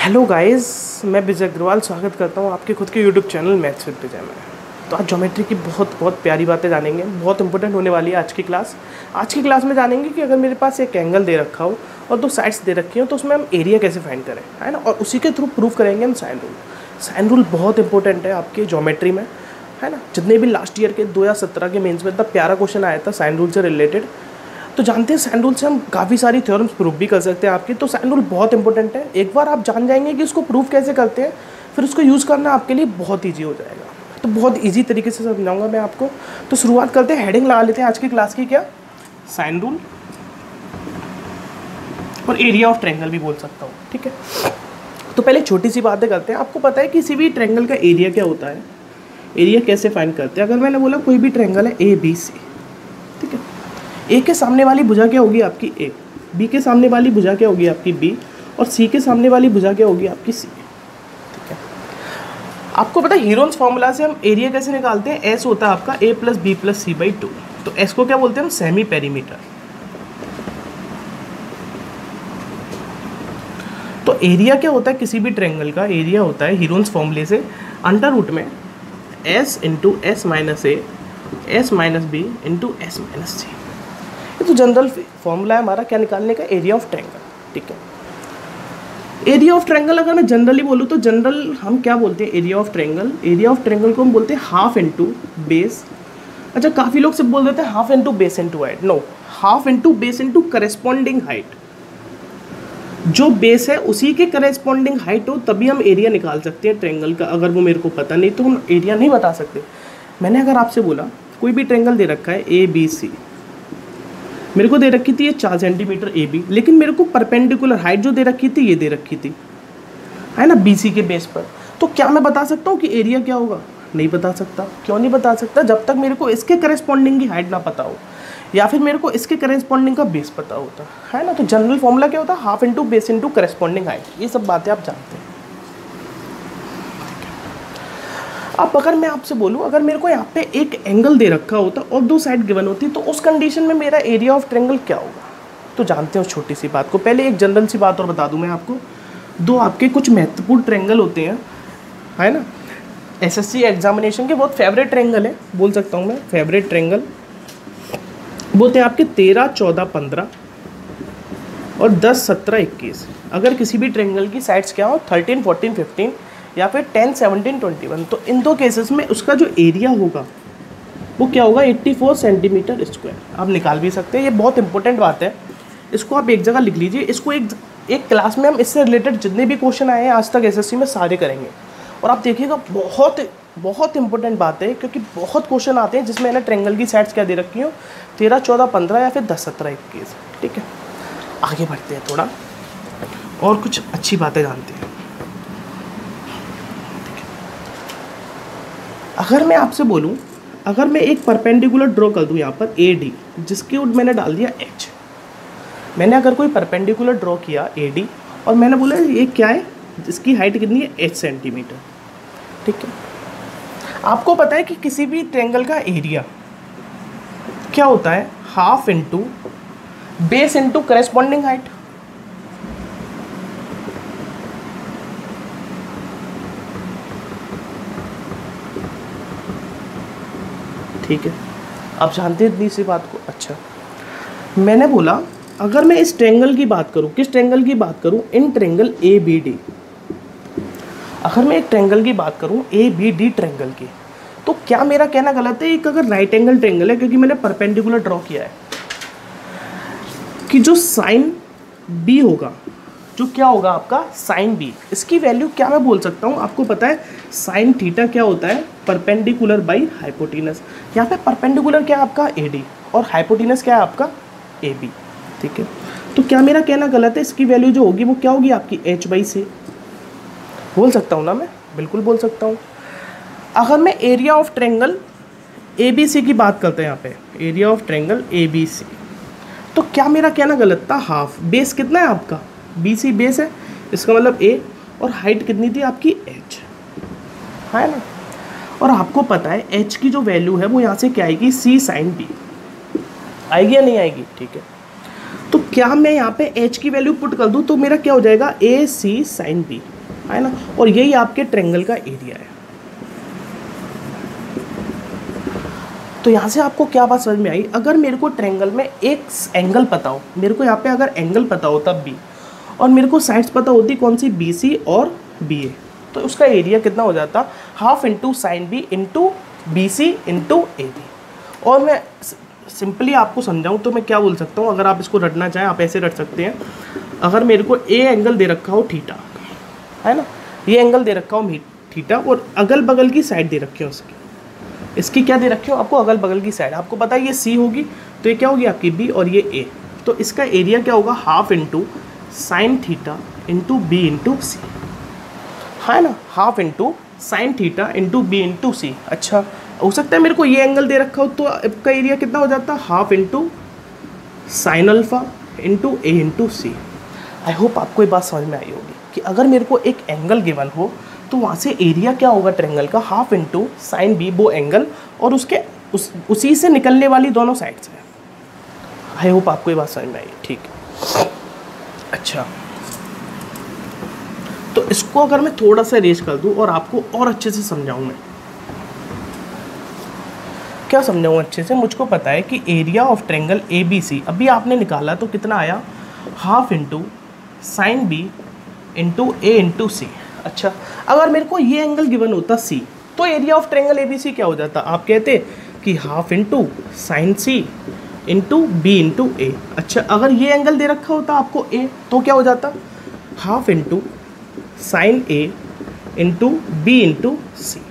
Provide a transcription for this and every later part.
Hello guys, मैं विजय अग्रवाल स्वागत करता हूँ आपके खुद के यूट्यूब चैनल मैथ्स विद विजय में। तो आज ज्योमेट्री की बहुत प्यारी बातें जानेंगे। बहुत इंपॉर्टेंट होने वाली है आज की क्लास। आज की क्लास में जानेंगे कि अगर मेरे पास एक एंगल दे रखा हो और दो साइड्स दे रखी हो तो उसमें हम एरिया कैसे फाइंड करें, है ना। और उसी के थ्रू प्रूव करेंगे हम साइन रूल। साइन रूल बहुत इंपॉर्टेंट है आपके ज्योमेट्री में, है ना। जितने भी लास्ट ईयर के 2017 के मेंस में इतना प्यारा क्वेश्चन आया था साइन रूल से रिलेटेड। तो जानते हैं साइन रूल से हम काफ़ी सारी थ्योरम्स प्रूव भी कर सकते हैं आपकी। तो साइन रूल बहुत इंपॉर्टेंट है। एक बार आप जान जाएंगे कि उसको प्रूव कैसे करते हैं, फिर उसको यूज़ करना आपके लिए बहुत ईजी हो जाएगा। तो बहुत ईजी तरीके से समझाऊंगा मैं आपको। तो शुरुआत करते हैं, हेडिंग लगा लेते हैं आज की क्लास की, क्या साइन रूल और एरिया ऑफ ट्रायंगल भी बोल सकता हूँ, ठीक है। तो पहले छोटी सी बातें करते हैं। आपको पता है किसी भी ट्रायंगल का एरिया क्या होता है, एरिया कैसे फाइंड करते हैं। अगर मैंने बोला कोई भी ट्रायंगल है ए बी सी, ठीक है। ए के सामने वाली भुजा क्या होगी आपकी ए, बी के सामने वाली भुजा क्या होगी आपकी बी, और सी के सामने वाली भुजा क्या होगी आपकी सी, ठीक है। आपको पता है हीरोन्स फॉर्मूला से हम एरिया कैसे निकालते हैं। एस होता है आपका A plus B plus C by 2। तो एस को क्या बोलते हैं हम, सेमी पेरीमीटर। तो एरिया क्या होता है किसी भी ट्रायंगल का, एरिया होता है हीरोन्स फॉर्मूले से अंडर रूट में S into S minus A, S minus B into S minus C. ये तो जनरल फॉर्मूला है हमारा क्या निकालने का, एरिया ऑफ ट्रायंगल, ठीक है। एरिया ऑफ ट्रायंगल अगर मैं जनरली बोलूँ तो जनरल हम क्या बोलते हैं, area of triangle, area of triangle को हम बोलते हैं हाफ इंटू बेस। अच्छा, काफ़ी लोग सिर्फ बोल देते हैं half into base into height. No, half into base into corresponding height. जो बेस है उसी के करेस्पॉन्डिंग हाइट हो तभी हम एरिया निकाल सकते हैं ट्रायंगल का। अगर वो मेरे को पता नहीं तो हम एरिया नहीं बता सकते। मैंने अगर आपसे बोला कोई भी ट्रायंगल दे रखा है ए बी सी, मेरे को दे रखी थी ये 4 सेंटीमीटर ए बी, लेकिन मेरे को परपेंडिकुलर हाइट जो दे रखी थी ये दे रखी थी, है ना, बी सी के बेस पर। तो क्या मैं बता सकता हूँ कि एरिया क्या होगा? नहीं बता सकता। क्यों नहीं बता सकता? जब तक मेरे को इसके करेस्पॉन्डिंग की हाइट ना पता हो या फिर मेरे को इसके करेस्पॉन्डिंग का बेस पता होता है ना। तो जनरल फॉर्मूला क्या होता है, half into base into corresponding height. ये सब बातें आप जानते हैं। अब अगर मैं आपसे बोलूँ, अगर मेरे को यहाँ पे एक एंगल दे रखा होता और दो साइड गिवन होती तो उस कंडीशन में मेरा एरिया ऑफ ट्रायंगल क्या होगा? तो जानते हैं उस छोटी सी बात को। पहले एक जनरल सी बात और बता दूं मैं आपको। दो आपके कुछ महत्वपूर्ण ट्रायंगल होते हैं, है ना, एसएससी एग्जामिनेशन के बहुत फेवरेट ट्रायंगल है, बोल सकता हूँ मैं फेवरेट ट्रायंगल। बोलते हैं आपके 13, 14, 15 और 10, 17, 21। अगर किसी भी ट्रायंगल की साइड्स क्या हो, 13, 14, 15 या फिर 10, 17, 21, तो इन दो केसेस में उसका जो एरिया होगा वो क्या होगा, 84 सेंटीमीटर स्क्वायर। आप निकाल भी सकते हैं। ये बहुत इंपॉर्टेंट बात है, इसको आप एक जगह लिख लीजिए। इसको एक क्लास में हम इससे रिलेटेड जितने भी क्वेश्चन आए हैं आज तक एसएससी में सारे करेंगे। और आप देखिएगा बहुत इंपॉर्टेंट बात है, क्योंकि बहुत क्वेश्चन आते हैं जिसमें ना ट्रायंगल की साइड्स क्या दे रखी हो, 13, 14, 15 या फिर 10, 17, 21, ठीक है। आगे बढ़ते हैं थोड़ा और कुछ अच्छी बातें जानते हैं। अगर मैं आपसे बोलूं, अगर मैं एक परपेंडिकुलर ड्रॉ कर दूं यहाँ पर ए डी, जिसके ऊपर मैंने डाल दिया एच। मैंने अगर कोई परपेंडिकुलर ड्रॉ किया ए डी और मैंने बोला ये क्या है, जिसकी हाइट कितनी है, एच सेंटीमीटर, ठीक है। आपको पता है कि किसी भी ट्रायंगल का एरिया क्या होता है, half into base into corresponding height. ठीक है, आप जानते हैं इतनी सी बात को। अच्छा, मैंने बोला अगर मैं इस ट्रायंगल की बात करूं, किस ट्रायंगल की बात करूं, in triangle A B D. अगर मैं एक ट्रायंगल की बात करूं ए बी डी ट्रायंगल की, तो क्या मेरा कहना गलत है? एक अगर राइट एंगल ट्रायंगल है, क्योंकि मैंने परपेंडिकुलर ड्रॉ किया है, कि जो साइन बी होगा, जो क्या होगा आपका साइन बी, इसकी वैल्यू क्या मैं बोल सकता हूँ? आपको पता है साइन थीटा क्या होता है, परपेंडिकुलर बाई हाइपोटेनस। यहाँ पे परपेंडिकुलर क्या है आपका ए डी और हाइपोटेनस क्या है आपका ए बी, ठीक है। तो क्या मेरा कहना गलत है? इसकी वैल्यू जो होगी वो क्या होगी आपकी एच बाई सी। बोल सकता हूँ ना मैं, बिल्कुल बोल सकता हूँ। अगर मैं area of triangle A B C की बात करते हैं, यहाँ पे area of triangle A B C, तो क्या मेरा कहना गलत था? हाफ, बेस कितना है आपका, बी सी बेस है, इसका मतलब ए, और हाइट कितनी थी आपकी एच, है ना। और आपको पता है एच की जो वैल्यू है वो यहाँ से क्या आएगी, सी साइन बी आएगी या नहीं आएगी, ठीक है। तो क्या मैं यहाँ पे h की वैल्यू पुट कर दूँ तो मेरा क्या हो जाएगा ए सी साइन बी, है ना, और यही आपके ट्रायंगल का एरिया है। तो यहाँ से आपको क्या बात समझ में आई, अगर मेरे को ट्रायंगल में एक एंगल पता हो, मेरे को यहाँ पे अगर एंगल पता होता बी और मेरे को साइड्स पता होती कौन सी बी सी और बी ए, तो उसका एरिया कितना हो जाता half into sine B into B C into A B. और मैं सिंपली आपको समझाऊँ तो मैं क्या बोल सकता हूँ, अगर आप इसको रटना चाहें आप ऐसे रट सकते हैं, अगर मेरे को ए एंगल दे रखा हो थीटा, है ना, ये एंगल दे रखा हो थीटा और अगल बगल की साइड दे रखी हो इसकी क्या दे रखी हो आपको, अगल बगल की साइड, आपको पता है ये सी होगी तो ये क्या होगी आपकी बी और ये ए, तो इसका एरिया क्या होगा half into sine theta into B into C, है ना, half into sine theta into B into C. अच्छा, हो सकता है मेरे को ये एंगल दे रखा हो तो इसका एरिया कितना हो जाता है half into sine alpha into A into C. I hope आपको ये बात समझ में आई होगी कि अगर मेरे को एक एंगल गिवन हो तो वहाँ से एरिया क्या होगा ट्रायंगल का हाफ इंटू साइन बी, वो एंगल और उसके उसी से निकलने वाली दोनों साइड्स हैं। आई होप आपको ये बात समझ में आई, ठीक है। अच्छा, तो इसको अगर मैं थोड़ा सा रेज कर दूं और आपको और अच्छे से समझाऊं, मैं क्या समझाऊं अच्छे से, मुझको पता है कि area of triangle A B C अभी आपने निकाला तो कितना आया half into sine B into A into C. अच्छा, अगर मेरे को ये एंगल गिवन होता सी तो area of triangle A B C क्या हो जाता, आप कहते कि half into sine C into B into A. अच्छा, अगर ये एंगल दे रखा होता आपको ए तो क्या हो जाता half into sine A into B into C.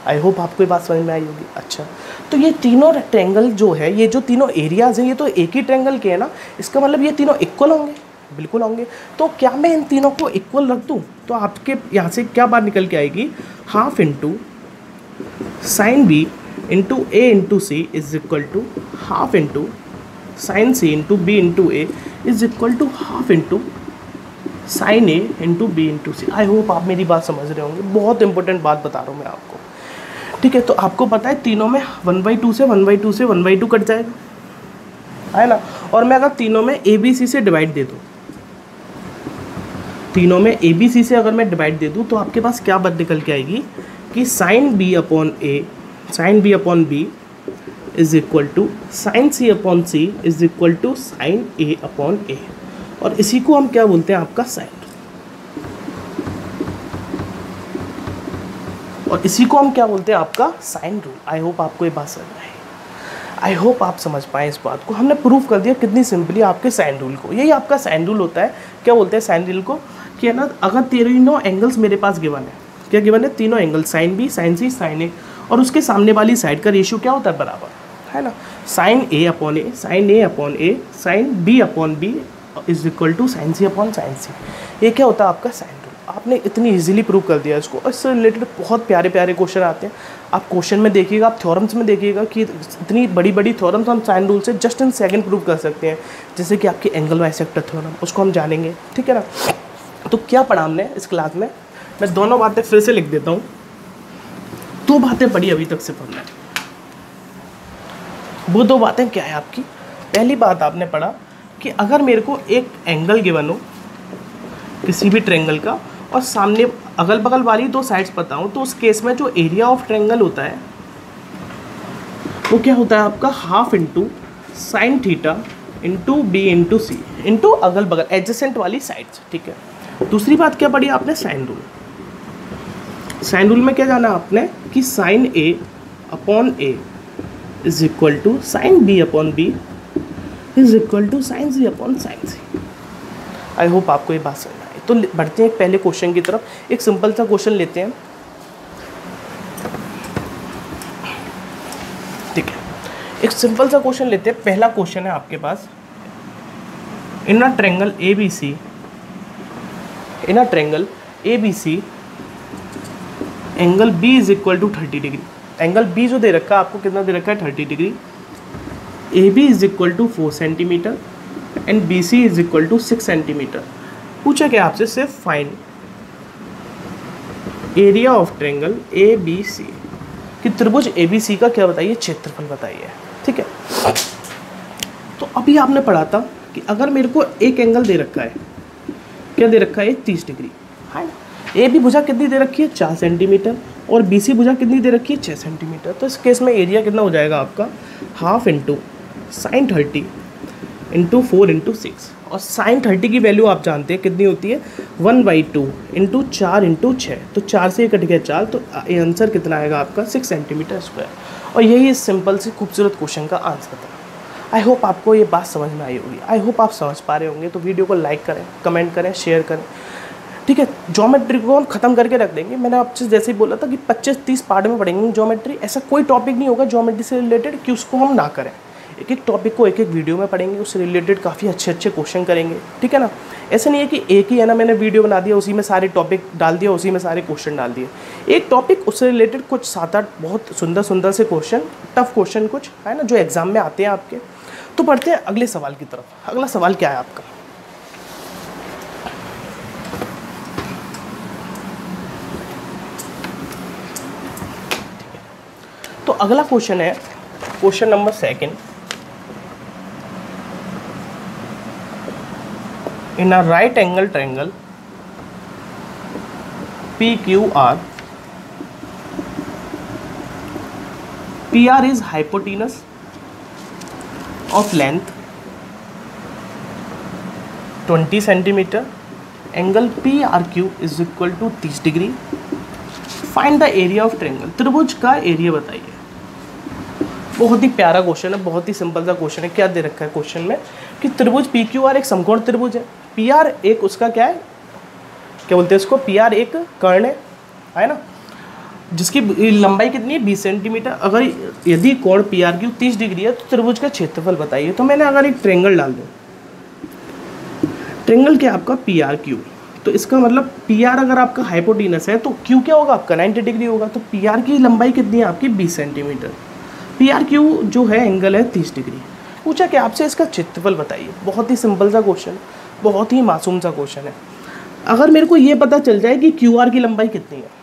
I hope आपको ये बात समझ में आई होगी। अच्छा, तो ये तीनों ट्रायंगल जो है, ये जो तीनों एरियाज हैं, ये तो एक ही ट्रायंगल के हैं ना, इसका मतलब ये तीनों इक्वल होंगे, बिल्कुल होंगे। तो क्या मैं इन तीनों को इक्वल रख दूँ तो आपके यहाँ से क्या बात निकल के आएगी, half into sine B into A into C is equal to half into sine C into B into A is equal to half into sine A into B into C. I hope आप मेरी बात समझ रहे होंगे, बहुत important बात बता रहा हूँ मैं आपको, ठीक है। तो आपको पता है तीनों में 1/2 से 1/2 से 1/2 कट जाएगा, है ना, और मैं अगर तीनों में ए बी सी से डिवाइड दे दूँ, तीनों में ए बी सी से अगर मैं डिवाइड दे दूँ तो आपके पास क्या बात निकल के आएगी कि sine B upon A, sine B upon B is equal to sine C upon C is equal to sine A upon A, और इसी को हम क्या बोलते हैं आपका साइन, और इसी को हम क्या बोलते हैं आपका साइन रूल। आई होप आपको ये बात समझ में आई, आई होप आप समझ पाए इस बात को। हमने प्रूफ कर दिया कितनी सिंपली आपके साइन रूल को, यही आपका साइन रूल होता है। क्या बोलते हैं साइन रूल को कि है ना, अगर तीनों एंगल्स मेरे पास गिवन है, क्या गिवन है, तीनों एंगल साइन बी, साइन सी, साइन ए, और उसके सामने वाली साइड का रेशियो क्या होता है बराबर, है ना, sine A upon A, sine A upon A, sine B upon B is equal to sine C upon sine C. ये क्या होता है आपका साइन रूल। आपने इतनी इजीली प्रूव कर दिया इसको। इससे रिलेटेड बहुत प्यारे प्यारे क्वेश्चन आते हैं, आप क्वेश्चन में देखिएगा, आप थ्योरम्स में देखिएगा कि इतनी बड़ी बड़ी थ्योरम्स हम साइन रूल से जस्ट इन सेकंड प्रूव कर सकते हैं, जैसे कि आपकी एंगल बाइसेक्टर थ्योरम, उसको हम जानेंगे, ठीक है ना। तो क्या पढ़ा हमने इस क्लास में, मैं दोनों बातें फिर से लिख देता हूँ, 2 बातें पढ़ी अभी तक से पढ़ना। वो 2 बातें क्या है आपकी, पहली बात आपने पढ़ा कि अगर मेरे को एक एंगल गिवन हो किसी भी ट्रायंगल का और सामने अगल बगल वाली 2 साइड्स पता हो, तो उस केस में जो एरिया ऑफ ट्रायंगल होता है वो क्या होता है आपका half into sine theta into B into C into अगल बगल एडजेसेंट वाली साइड्स, ठीक है। दूसरी बात क्या पढ़ी आपने, साइन रूल। साइन रूल में क्या जाना आपने कि sine A upon A is equal to sine B upon B is equal to sine C upon sine C. I hope आपको ये बात समझ में आई। तो बढ़ते हैं पहले क्वेश्चन की तरफ। एक सिंपल सा क्वेश्चन लेते हैं, ठीक है, एक सिंपल सा क्वेश्चन लेते हैं। पहला क्वेश्चन है आपके पास, in a triangle A B C, in a triangle A B C angle B is equal to 30 degree. Angle B जो दे रखा है आपको, कितना दे रखा है 30 degree. A B is equal to 4 centimetre and B C is equal to 6 centimetre. पूछा क्या आपसे, सिर्फ find area of triangle A B C, कि त्रिभुज ए बी सी का क्या बताइए, क्षेत्रफल बताइए, ठीक है। तो अभी आपने पढ़ा था कि अगर मेरे को एक एंगल दे रखा है, क्या दे रखा है, 30 डिग्री है ना, ए बी भुजा कितनी दे रखी है, 4 सेंटीमीटर, और बी सी भुजा कितनी दे रखी है, 6 सेंटीमीटर। तो इस केस में एरिया कितना हो जाएगा आपका, half into sign 30 into 4 into 6, और साइन 30 की वैल्यू आप जानते हैं कितनी होती है, 1/2 इंटू 4 इंटू 6, तो 4 से कट गया 4, तो आंसर कितना आएगा आपका 6 सेंटीमीटर स्क्वायर। और यही इस सिंपल से खूबसूरत क्वेश्चन का आंसर था। आई होप आपको ये बात समझ में आई होगी, आई होप आप समझ पा रहे होंगे। तो वीडियो को लाइक करें, कमेंट करें, शेयर करें, ठीक है। ज्योमेट्री को हम ख़त्म करके रख देंगे। मैंने आपसे जैसे ही बोला था कि 25-30 पार्ट में पढ़ेंगे ज्योमेट्री। ऐसा कोई टॉपिक नहीं होगा ज्योमेट्री से रिलेटेड कि उसको हम ना करें। एक एक टॉपिक को एक एक वीडियो में पढ़ेंगे, उससे रिलेटेड काफ़ी अच्छे अच्छे क्वेश्चन करेंगे, ठीक है ना। ऐसा नहीं है कि एक ही है ना, मैंने वीडियो बना दिया, उसी में सारे टॉपिक डाल दिया, उसी में सारे क्वेश्चन डाल दिए। एक टॉपिक, उससे रिलेटेड कुछ 7-8 बहुत सुंदर सुंदर से क्वेश्चन, टफ क्वेश्चन कुछ है ना, जो एग्जाम में आते हैं आपके। तो पढ़ते हैं अगले सवाल की तरफ। अगला सवाल क्या है आपका, तो अगला क्वेश्चन है question number 2। In a right angle triangle PQR, PR is hypotenuse of length 20 centimeter, angle PRQ is equal to 30 degree. Find the area of triangle, त्रिभुज का एरिया बताइए। बहुत ही प्यारा क्वेश्चन है, बहुत ही सिंपल सा क्वेश्चन है। क्या दे रखा है क्वेश्चन में कि त्रिभुज PQR एक समकोण त्रिभुज है, PR एक उसका क्या है, क्या बोलते हैं इसको, PR एक कर्ण है ना, जिसकी लंबाई कितनी है, 20 सेंटीमीटर। अगर यदि कोण PRQ 30 डिग्री है तो त्रिभुज का क्षेत्रफल बताइए। तो मैंने अगर एक ट्रायंगल डाल दूँ, ट्रायंगल क्या आपका PRQ, तो इसका मतलब PR अगर आपका हाइपोटेनस है तो Q क्या होगा आपका 90 डिग्री होगा। तो PR की लंबाई कितनी है आपकी 20 सेंटीमीटर, PRQ जो है एंगल है 30 डिग्री। पूछा कि आपसे इसका क्षेत्रफल बताइए। बहुत ही सिंपल सा क्वेश्चन, बहुत ही मासूम सा क्वेश्चन है। अगर मेरे को ये पता चल जाए कि QR की लंबाई कितनी है,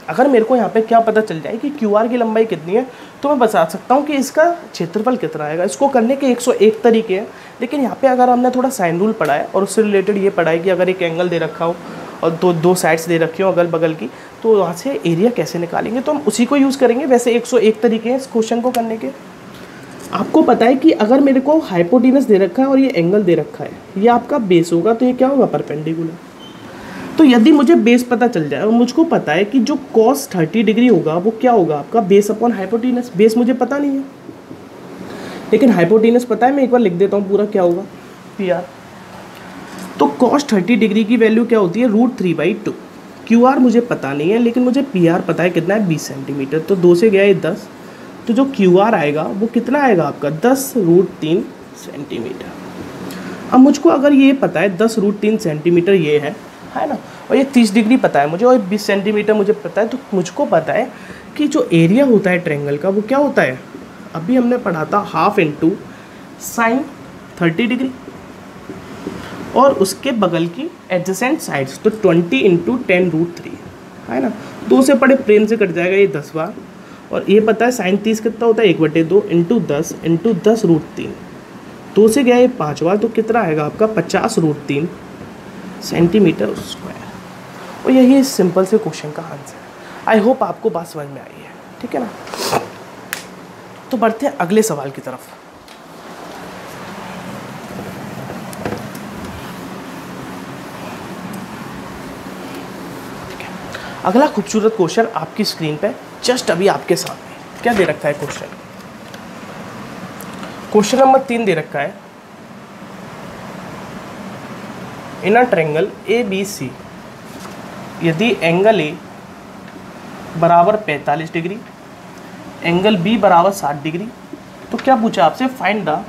अगर मेरे को यहाँ पे क्या पता चल जाए कि QR की लंबाई कितनी है, तो मैं बता सकता हूँ कि इसका क्षेत्रफल कितना आएगा। इसको करने के 101 तरीके हैं, लेकिन यहाँ पे अगर हमने थोड़ा साइन रूल पढ़ा है और उससे रिलेटेड ये पढ़ा है कि अगर एक एंगल दे रखा हो और दो साइड्स दे रखी हो अगल बगल की, तो वहाँ से एरिया कैसे निकालेंगे, तो हम उसी को यूज़ करेंगे। वैसे 101 तरीके हैं इस क्वेश्चन को करने के। आपको पता है कि अगर मेरे को हाइपोटेनस दे रखा है और ये एंगल दे रखा है, ये आपका बेस होगा, तो ये क्या होगा परपेंडिकुलर। तो यदि मुझे बेस पता चल जाए और मुझको पता है कि जो cos 30 डिग्री होगा वो क्या होगा आपका बेस अपॉन हाइपोटेनस। बेस मुझे पता नहीं है, लेकिन हाइपोटेनस पता है। मैं एक बार लिख देता हूँ पूरा, क्या होगा PR। तो cos 30 डिग्री की वैल्यू क्या होती है, √3/2। QR मुझे पता नहीं है, लेकिन मुझे PR पता है कितना है, 20 सेंटीमीटर। तो 2 से गया ये 10, तो जो QR आएगा वो कितना आएगा आपका 10√3 सेंटीमीटर। अब मुझको अगर ये पता है 10√3 सेंटीमीटर ये है ना, और ये 30 डिग्री पता है मुझे, और 20 सेंटीमीटर मुझे पता है, तो मुझको पता है कि जो एरिया होता है ट्रायंगल का वो क्या होता है, अभी हमने पढ़ा था हाफ इंटू साइन 30 डिग्री और उसके बगल की एडजेसेंट साइड्स, तो 20 इंटू 10√3 है ना। 2 से पढ़े प्रेम से कट जाएगा ये 10 बार, और ये पता है साइन 30 कितना होता है, 1/2 इंटू 10 इंटू 10√3। 2 से गया ये 5 बार, तो कितना आएगा आपका 50√3 सेंटीमीटर स्क्वायर। और यही इस सिंपल से क्वेश्चन का आंसर है। आई होप आपको बात समझ में आई है, ठीक है ना। तो बढ़ते हैं अगले सवाल की तरफ। अगला खूबसूरत क्वेश्चन आपकी स्क्रीन पे जस्ट अभी आपके सामने क्या दे रखा है क्वेश्चन। क्वेश्चन नंबर 3 दे रखा है, इन अ ट्रायंगल ABC, यदि एंगल A बराबर 45 डिग्री, एंगल B बराबर 60 डिग्री, तो क्या पूछा आपसे, find the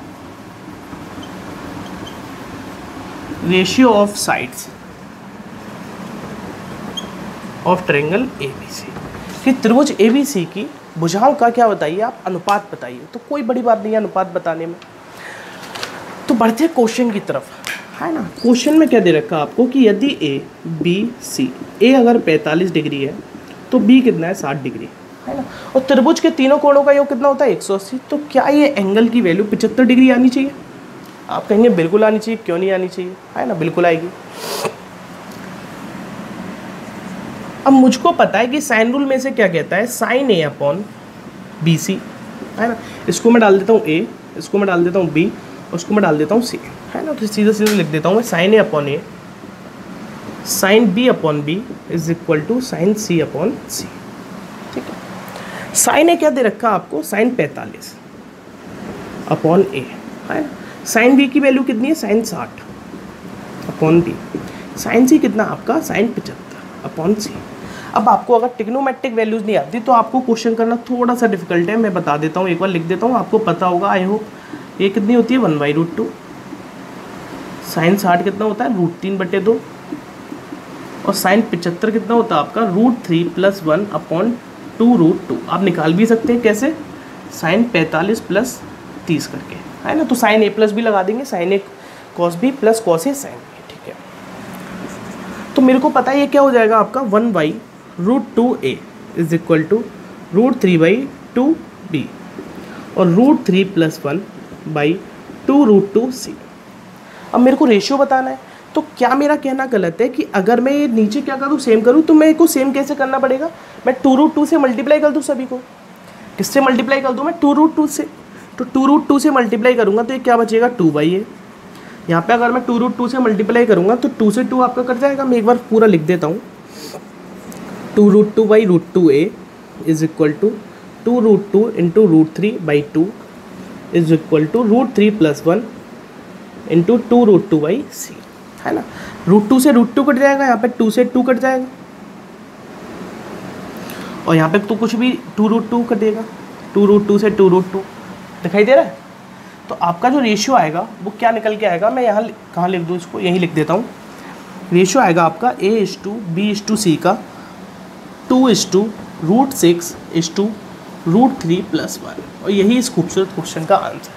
ratio of sides of triangle ABC। कि त्रिभुज ABC की भुजाओं का क्या बताइए आप, अनुपात बताइए। तो कोई बड़ी बात नहीं है अनुपात बताने में। तो बढ़ते हैं क्वेश्चन की तरफ, है ना। क्वेश्चन में क्या दे रखा है आपको कि यदि A B C, A अगर 45 डिग्री है तो B कितना है 60 डिग्री, है ना। और त्रिभुज के तीनों कोणों का योग कितना होता है 180। तो क्या ये एंगल की वैल्यू 75 डिग्री आनी चाहिए, आप कहेंगे बिल्कुल आनी चाहिए, क्यों नहीं आनी चाहिए, है ना, बिल्कुल आएगी। अब मुझको पता है कि साइन रूल में से क्या कहता है, sign A upon B C, है ना। इसको मैं डाल देता हूँ ए, इसको मैं डाल देता हूँ बी, उसको मैं डाल देता हूँ सी, है ना। तो सीधे सीधे लिख देता हूँ मैं sine A upon A, sine B upon B is equal to sine C upon C. ठीक है, साइन ए क्या दे रखा आपको, साइन 45 अपॉन ए, है ना। साइन बी की वैल्यू कितनी है, साइन 60 अपॉन बी। साइन सी कितना आपका, साइन 75 अपॉन सी। अब आपको अगर टिग्नोमेट्रिक वैल्यूज़ नहीं आती तो आपको क्वेश्चन करना थोड़ा सा डिफिकल्ट है, मैं बता देता हूँ, एक बार लिख देता हूँ, आपको पता होगा आई होप। ये कितनी होती है, 1/√2। साइन 60 कितना होता है, √3/2। और साइन 75 कितना होता है आपका, √3 + 1 अपॉन 2√2। आप निकाल भी सकते हैं कैसे, साइन 45 + 30 करके, है ना। तो साइन ए प्लस भी लगा देंगे, sign A cos B plus cos A sine B. ठीक है, तो मेरे को पता है ये क्या हो जाएगा आपका, 1/√2a is equal to √3/2b और √3 + 1/2√2c। अब मेरे को रेशियो बताना है, तो क्या मेरा कहना गलत है कि अगर मैं ये नीचे क्या करूँ, सेम करूँ, तो मेरे को सेम कैसे करना पड़ेगा, मैं 2√2 से मल्टीप्लाई कर दूँ सभी को। किससे मल्टीप्लाई कर दूँ मैं, 2√2 से। तो 2√2 से मल्टीप्लाई करूँगा तो ये क्या बचेगा, 2/a। यहाँ पे अगर मैं 2√2 से मल्टीप्लाई करूँगा तो 2 से 2 आपका कट जाएगा। मैं एक बार पूरा लिख देता हूँ, 2√2/√2a is equal to 2√2 × √3/2 is equal to √3 + 1 × 2√2/c, है ना। √2 से √2 कट जाएगा, यहाँ पे 2 से 2 कट जाएगा, और यहाँ पे तो कुछ भी 2√2 कटेगा, 2√2 से 2√2 दिखाई दे रहा है। तो आपका जो रेशियो आएगा वो क्या निकल के आएगा, मैं यहाँ कहाँ लिख दूँ इसको, यहीं लिख देता हूँ। रेशियो आएगा आपका A:B:C का 2:√6:√3 + 1, और यही इस खूबसूरत क्वेश्चन का आंसर।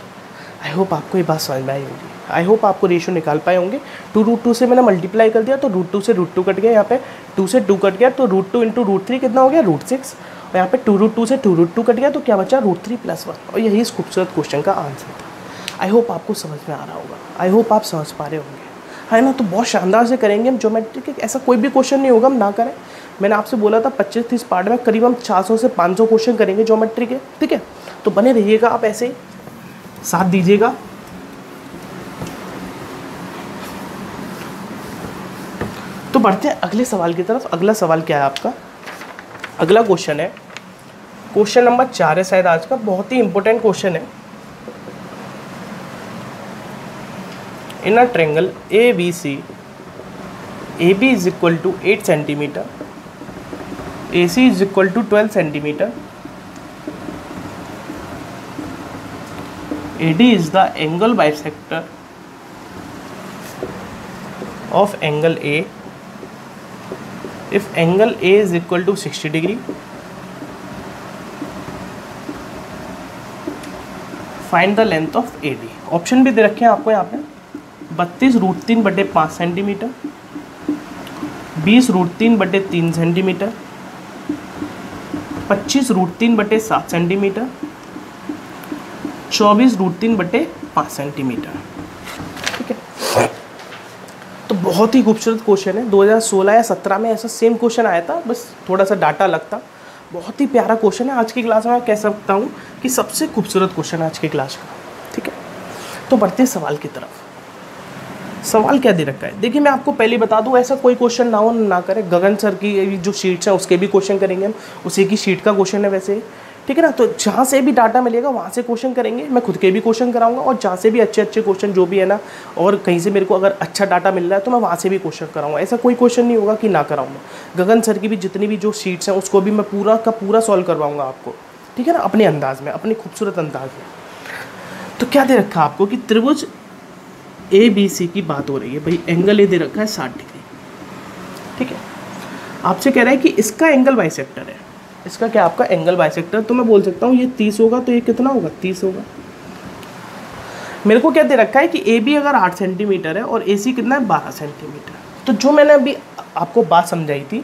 आई होप आपको ये बात समझ में आई होगी, आई होप आपको रेशियो निकाल पाए होंगे। 2√2 से मैंने मल्टीप्लाई कर दिया तो √2 से √2 कट गया, यहाँ पे 2 से 2 कट गया तो √2 × √3 कितना हो गया, √6, और यहाँ पे 2√2 से 2√2 कट गया तो क्या बचा, √3 + 1, और यही इस खूबसूरत क्वेश्चन का आंसर था। आई होप आपको समझ में आ रहा होगा, आई होप आप समझ पा रहे होंगे, है ना। तो बहुत शानदार से करेंगे हम ज्योमेट्री के, ऐसा कोई भी क्वेश्चन नहीं होगा हम ना करें। मैंने आपसे बोला था 25-30 पार्ट में करीब हम 400 से 500 क्वेश्चन करेंगे ज्योमेट्री के। ठीक है, तो बने रहिएगा आप, ऐसे ही साथ दीजिएगा। तो बढ़ते हैं अगले सवाल की तरफ। अगला सवाल क्या है आपका, अगला क्वेश्चन है क्वेश्चन नंबर 4 है शायद आज का, बहुत ही इंपॉर्टेंट क्वेश्चन है। In a triangle ABC, AB is equal to 8 centimeter, AC is equal to 12 centimeter, AD is the angle bisector of angle A. If angle A is equal to 60 degree, find the length of AD. Option भी दे रखे हैं आपको यहाँ पे, 32√3/5 centimetre, 20√3/3 centimetre, 25√3/7 centimetre, 24√3/5 centimetre. ठीक है, तो बहुत ही खूबसूरत क्वेश्चन है। 2016 या 17 में ऐसा सेम क्वेश्चन आया था, बस थोड़ा सा डाटा अलग था। बहुत ही प्यारा क्वेश्चन है। आज की क्लास में मैं कह सकता हूँ कि सबसे खूबसूरत क्वेश्चन है आज की क्लास का। ठीक है, तो बढ़ते सवाल की तरफ। सवाल क्या दे रखा है, देखिए मैं आपको पहले बता दूं, ऐसा कोई क्वेश्चन ना हो ना करें। गगन सर की जो शीट्स हैं उसके भी क्वेश्चन करेंगे हम, उसी की शीट का क्वेश्चन है वैसे। ठीक है ना, तो जहाँ से भी डाटा मिलेगा वहाँ से क्वेश्चन करेंगे। मैं खुद के भी क्वेश्चन कराऊंगा, और जहाँ से भी अच्छे अच्छे क्वेश्चन जो भी है ना, और कहीं से मेरे को अगर अच्छा डाटा मिल रहा है तो मैं वहाँ से भी क्वेश्चन कराऊंगा। ऐसा कोई क्वेश्चन नहीं होगा कि ना कराऊंगा। गगन सर की भी जितनी भी जो शीट्स हैं उसको भी मैं पूरा का पूरा सॉल्व करवाऊँगा आपको। ठीक है ना, अपने अंदाज में, अपने खूबसूरत अंदाज में। तो क्या दे रखा है आपको कि त्रिभुज ABC की बात हो रही है भाई, एंगल ए दे रखा है 60 डिग्री। ठीक है, आपसे कह रहा है कि इसका एंगल बाइसेक्टर है, इसका क्या आपका एंगल बाइसेक्टर। तो मैं बोल सकता हूँ ये 30 होगा, तो ये कितना होगा, 30 होगा। मेरे को क्या दे रखा है कि AB अगर 8 सेंटीमीटर है और AC कितना है, 12 सेंटीमीटर। तो जो मैंने अभी आपको बात समझाई थी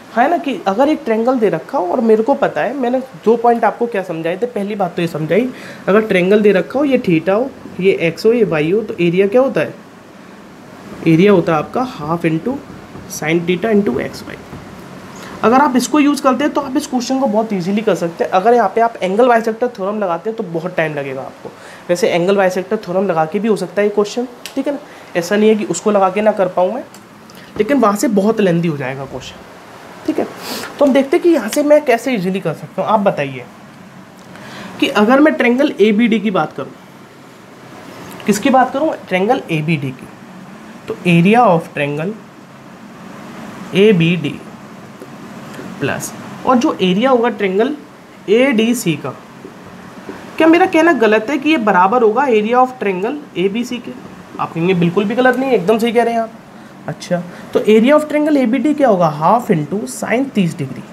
है ना कि अगर एक ट्रेंगल दे रखा हो और मेरे को पता है, मैंने 2 पॉइंट आपको क्या समझाए थे, पहली बात तो ये समझाई, अगर ट्रेंगल दे रखा हो, ये थीटा हो, ये एक्स हो, ये वाई हो, तो एरिया क्या होता है, एरिया होता है आपका half into sine theta into X Y. अगर आप इसको यूज़ करते हैं तो आप इस क्वेश्चन को बहुत इजीली कर सकते हैं। अगर यहाँ पे आप एंगल बाइसेक्टर थ्योरम लगाते हैं तो बहुत टाइम लगेगा आपको। वैसे एंगल बाइसेक्टर थ्योरम लगा के भी हो सकता है ये क्वेश्चन, ठीक है ना, ऐसा नहीं है कि उसको लगा के ना कर पाऊँ मैं, लेकिन वहाँ से बहुत लेंदी हो जाएगा क्वेश्चन, ठीक है। तो हम देखते हैं कि यहाँ से मैं कैसे इजीली कर सकता हूँ। आप बताइए कि अगर मैं ट्रेंगल ए बी डी की बात करूँ, किसकी बात करूँ, ट्रेंगल ए बी डी की, तो area of triangle A B D plus, और जो एरिया होगा ट्रेंगल ए डी सी का, क्या मेरा कहना गलत है कि ये बराबर होगा area of triangle A B C के? आप कहेंगे बिल्कुल भी गलत नहीं है, एकदम सही कह रहे हैं आप। अच्छा, तो area of triangle A B D क्या होगा, हाफ इंटू साइन 30 डिग्री।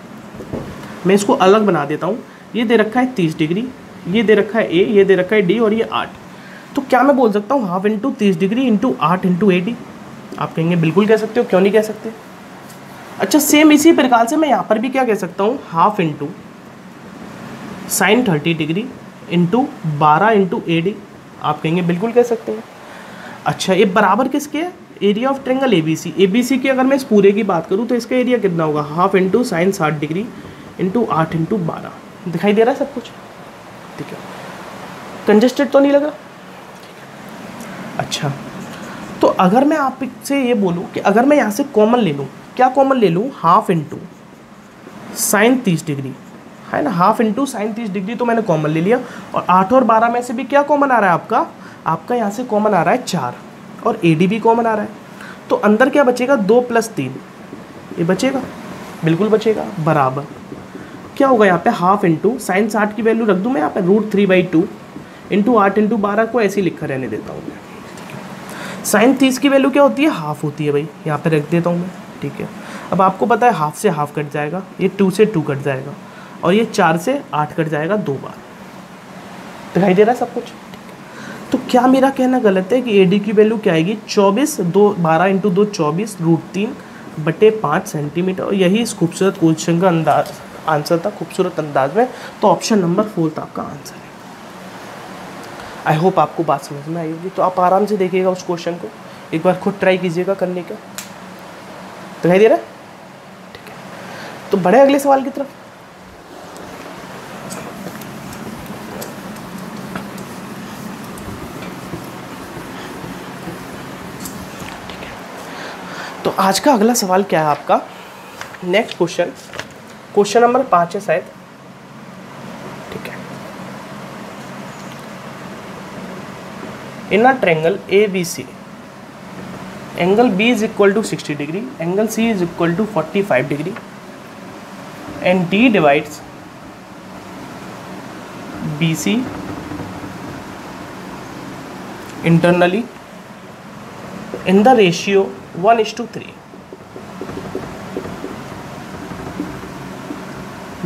मैं इसको अलग बना देता हूँ, ये दे रखा है 30 डिग्री, ये दे रखा है ए, ये दे रखा है डी, और ये 8। तो क्या मैं बोल सकता हूँ half into 30 degree into 8 into A D? आप कहेंगे बिल्कुल कह सकते हो, क्यों नहीं कह सकते। अच्छा, सेम इसी प्रकार से मैं यहाँ पर भी क्या कह सकता हूँ, half into sign 30 degree into 12 into A D. आप कहेंगे बिल्कुल कह सकते हैं। अच्छा, ये बराबर किसके है, area of triangle A B C. A B C की अगर मैं इस पूरे की बात करूँ तो इसका एरिया कितना होगा, half into sign 60 degree into 8 into 12। दिखाई दे रहा है सब कुछ, ठीक है, कंजेस्टेड तो नहीं लग रहा। अच्छा, तो अगर मैं आपसे ये बोलूँ कि अगर मैं यहाँ से कॉमन ले लूँ, क्या कॉमन ले लूँ, हाफ इंटू साइन 30 डिग्री, है ना, हाफ इंटू साइन 30 डिग्री तो मैंने कॉमन ले लिया, और 8 और 12 में से भी क्या कॉमन आ रहा है आपका यहाँ से कॉमन आ रहा है 4, और ए डी भी कॉमन आ रहा है। तो अंदर क्या बचेगा, 2 + 3, ये बचेगा, बिल्कुल बचेगा, बराबर क्या होगा यहाँ पे, हाफ इंटू साइन 60 की वैल्यू रख दूँ मैं यहाँ पे √3/2 इंटू 8 इंटू 12 को ऐसे ही लिखा रहने देता हूँ मैं। साइन 30 की वैल्यू क्या होती है, हाफ होती है भाई, यहाँ पे रख देता हूँ मैं, ठीक है। अब आपको पता है हाफ से हाफ कट जाएगा, ये 2 से 2 कट जाएगा, और ये 4 से 8 कट जाएगा 2 बार। दिखाई दे रहा है सब कुछ। तो क्या मेरा कहना गलत है कि ए डी की वैल्यू क्या आएगी, 12 इंटू 2 24 √3/5 सेंटीमीटर। और यही इस खूबसूरत क्वेश्चन का आंसर था, खूबसूरत अंदाज में। तो ऑप्शन नंबर 4 था आपका आंसर है। आई होप आपको बात समझ में आई होगी। तो आप आराम से देखिएगा उस क्वेश्चन को, एक बार खुद ट्राई कीजिएगा करने का। दिखाई दे रहा है, ठीक है। तो बढ़े अगले सवाल की तरफ। ठीक है, तो आज का अगला सवाल क्या है आपका, नेक्स्ट क्वेश्चन नंबर 5 है शायद, ठीक है। In a triangle A B C, angle B is equal to 60 degree, angle C is equal to 45 degree, and D divides BC internally in the ratio 1:3.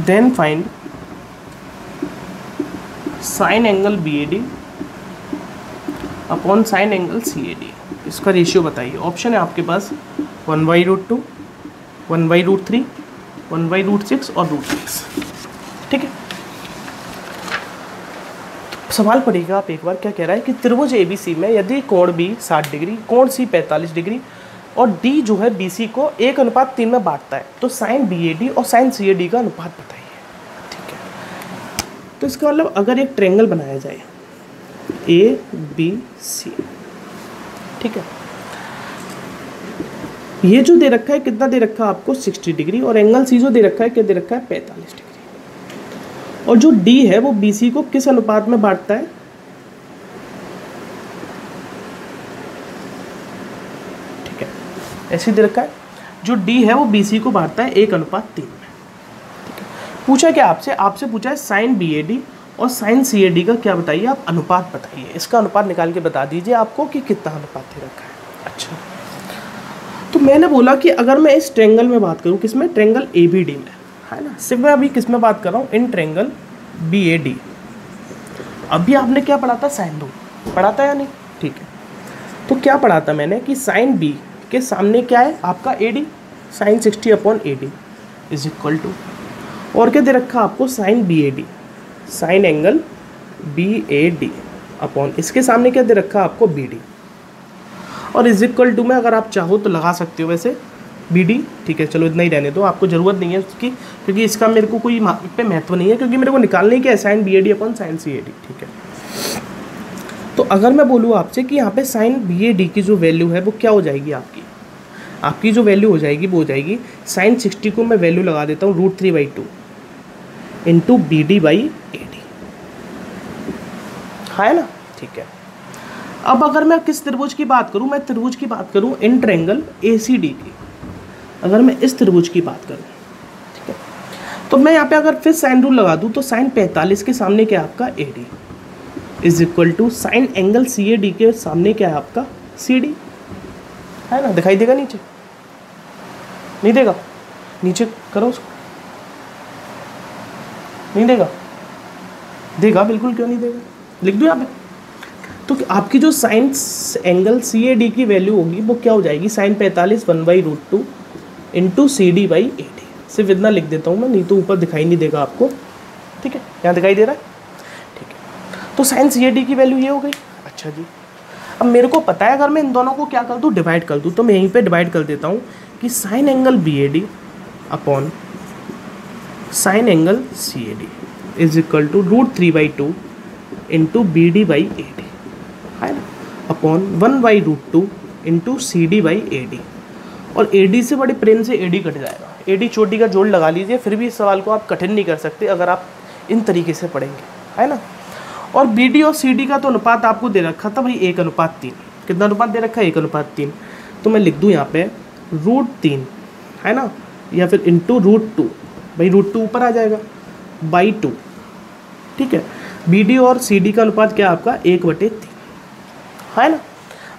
Then find sine angle BAD upon sine angle CAD। इसका ratio बताइए। Option है आपके पास 1/√2, 1/√3, 1/√6 और √6, ठीक है। तो सवाल पढ़िएगा आप एक बार, क्या कह रहा है कि त्रिभुज ABC में यदि कोण B 60 डिग्री, कोण C 45 डिग्री और D जो है BC को 1:3 में बांटता है, तो साइन BAD और साइन CAD का अनुपात बताइए, ठीक है। तो इसका मतलब अगर एक ट्रायंगल बनाया जाए ABC, ठीक है, ये जो दे रखा है कितना दे रखा है आपको 60 डिग्री, और एंगल C जो दे रखा है क्या दे रखा है 45 डिग्री, और जो D है वो BC को किस अनुपात में बांटता है, ठीक है, ऐसे दे रखा है, जो D है वो BC को बांटता है 1:3 में, ठीक है। पूछा क्या आपसे पूछा है साइन BAD और साइन CAD का क्या बताइए आप अनुपात बताइए। इसका अनुपात निकाल के बता दीजिए आपको कि कितना अनुपात दे रखा है। अच्छा, तो मैंने बोला कि अगर मैं इस ट्रायंगल में बात करूं, किसमें, ट्रायंगल ABD में, है ना, सिर्फ मैं अभी किस में बात कर रहा हूँ, इन ट्रायंगल BAD। अभी आपने क्या पढ़ा था, साइन 2 पढ़ा था या नहीं, ठीक है। तो क्या पढ़ा था मैंने कि साइन B के सामने क्या है आपका AD, sine 60/AD, is equal to, और क्या दे रखा आपको, sine B A D, sine angle B A D upon इसके सामने क्या दे रखा आपको, बी डी, और इज इक्वल टू में अगर आप चाहो तो लगा सकते हो वैसे बी डी, ठीक है चलो इतना ही रहने दो, आपको ज़रूरत नहीं है उसकी, क्योंकि इसका मेरे को कोई पे महत्व नहीं है, क्योंकि मेरे को निकालने क्या है, sine B A D upon sine C A D, ठीक है। तो अगर मैं बोलूँ आपसे कि यहाँ पे साइन बी ए डी की जो वैल्यू है वो क्या हो जाएगी आपकी जो वैल्यू हो जाएगी वो हो जाएगी साइन 60 को मैं वैल्यू लगा देता हूँ √3/2 into B D by A D, है ना, ठीक है। अब अगर मैं किस त्रिभुज की बात करूँ, मैं त्रिभुज की बात करूँ इन ट्रायंगल ए सी डी की, अगर मैं इस त्रिभुज की बात करूँ, ठीक है, तो मैं यहाँ पे अगर फिर साइन रूल लगा दूँ तो साइन 45 के सामने क्या है आपका A D is equal to sine angle C A D के सामने क्या है आपका सी डी, है ना, दिखाई देगा नीचे, नहीं देगा, नीचे करो उसको, नहीं देगा, देगा बिल्कुल, क्यों नहीं देगा, लिख दो यहाँ पे। तो आपकी जो sine angle C A D की वैल्यू होगी वो क्या हो जाएगी, sine 45 1/√2 into C D by A D, सिर्फ इतना लिख देता हूँ मैं, नहीं तो ऊपर दिखाई नहीं देगा आपको, ठीक है, यहाँ दिखाई दे रहा है, ठीक है। तो साइन सी ए डी की वैल्यू ये हो गई। अच्छा जी, अब मेरे को पता है अगर मैं इन दोनों को क्या कर दूँ, डिवाइड कर दूँ, तो मैं यहीं पे डिवाइड कर देता हूँ कि sine angle B A D upon sine angle C A D is equal to √3/2 into B D by A D, है ना, upon 1/√2 into C D by A D, और ए डी से बड़े प्रेम से ए डी कट जाएगा, A D चोटी का जोड़ लगा लीजिए, फिर भी इस सवाल को आप कठिन नहीं कर सकते अगर आप इन तरीके से पढ़ेंगे, है ना। और बी डी और सी डी का तो अनुपात आपको दे रखा था भाई 1:3, कितना अनुपात दे रखा है, 1:3, तो मैं लिख दूँ यहाँ पे √3, है ना, या फिर इंटू √2, भाई √2 ऊपर आ जाएगा, बाई 2, ठीक है। बी डी और सी डी का अनुपात क्या है आपका 1/3, है ना।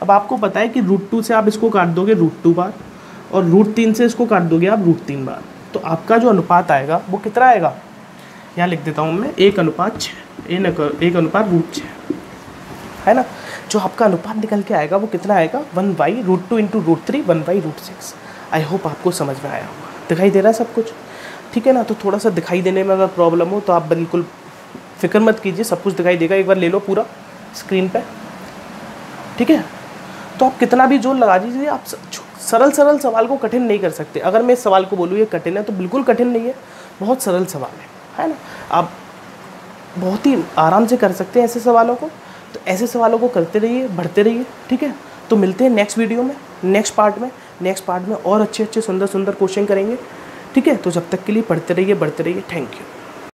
अब आपको पता है कि √2 से आप इसको काट दोगे √2 बार, और √3 से इसको काट दोगे आप √3 बार, तो आपका जो अनुपात आएगा वो कितना आएगा, यहाँ लिख देता हूँ मैं 1:6, 1:6, है ना। जो आपका अनुपात निकल के आएगा वो कितना आएगा, 1/√2 इंटू √3 1/√6। आई होप आपको समझ में आया होगा, दिखाई दे रहा है सब कुछ, ठीक है ना। तो थोड़ा सा दिखाई देने में अगर प्रॉब्लम हो तो आप बिल्कुल फिक्र मत कीजिए, सब कुछ दिखाई देगा, एक बार ले लो पूरा स्क्रीन पे, ठीक है। तो आप कितना भी जोर लगा दीजिए, आप सरल सवाल को कठिन नहीं कर सकते। अगर मैं इस सवाल को बोलूँ ये कठिन है तो बिल्कुल कठिन नहीं है, बहुत सरल सवाल है ना। आप बहुत ही आराम से कर सकते हैं ऐसे सवालों को, तो ऐसे सवालों को करते रहिए, बढ़ते रहिए, ठीक है। तो मिलते हैं नेक्स्ट वीडियो में, नेक्स्ट पार्ट में और अच्छे सुंदर क्वेश्चन करेंगे, ठीक है। तो जब तक के लिए पढ़ते रहिए, बढ़ते रहिए, थैंक यू।